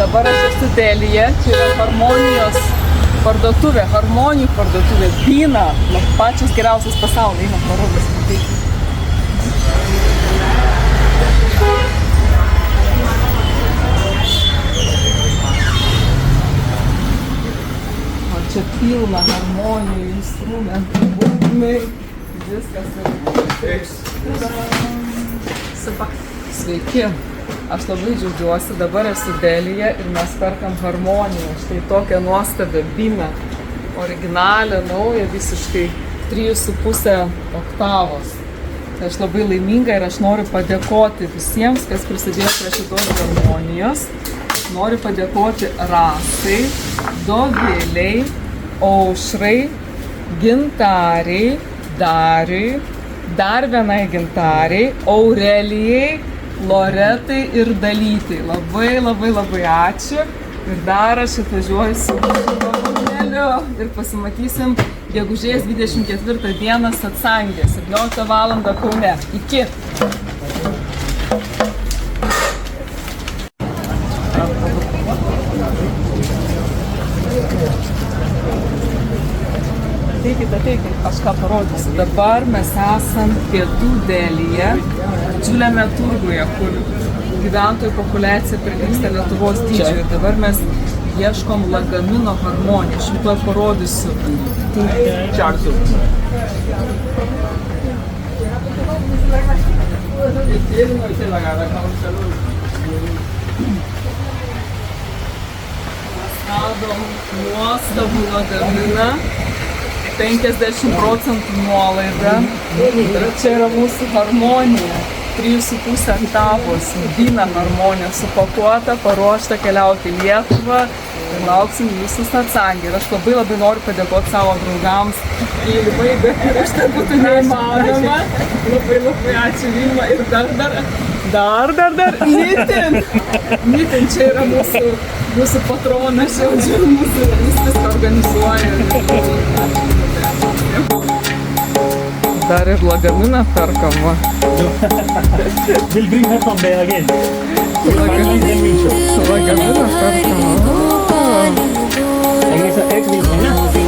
Dabar aš esu Delyje, čia yra harmonijos parduotuvė, harmonijų parduotuvė, Bina, pačios geriausios pasaulyje, eina parodas matyti. O čia pilna harmonijų, instrumentų, būgnai, viskas yra. Sveiki. Aš labai džiaugiuosi, dabar esu Delyje ir mes perkam harmoniją. Štai tokią nuostabią Biną, originalią, naują, visiškai 3,5 oktavos. Tai aš labai laiminga ir aš noriu padėkoti visiems, kas prisidėjo prie šitos harmonijos. Noriu padėkoti Rasai, Dovilei, Aušrai, Gintarei, Dariui, dar vienai Gintarei, Aurelijai, Loretai ir Dalytei. Labai ačiū. Ir dar aš atvažiuoju su vagonėliu ir pasimatysim gegužės 24 dieną Satsangė, 17 val. Kaune. Iki. Ateikit, aš ką parodysiu. Dabar mes esam pietų Delyje, didžiuliame turguje, kur gyventojų populiacija prilygsta Lietuvos dydžiui. Ir dabar mes ieškom lagamino harmoniją. Aš jums tuoj parodysiu. Mes radom nuostabų lagaminą. 50% nuolaida. Ir čia yra mūsų harmonija. 3,5 oktavos. Bina harmonija supakuota, paruošta keliauti į Lietuvą. Ir lauksim jūsų Satsangė. Ir aš labai noriu padėkoti savo draugams. Vilmai, bet ir aš tai būtų neįmanoma. Labai ačiū Vilma. Ir dar. Nitin čia yra mūsų patronas, žodžiu, mūsų viską organizuoja. Dar ir lagaminą perkam, va. We'll bring her from there again. Lagaminą perkam. And it's an egg,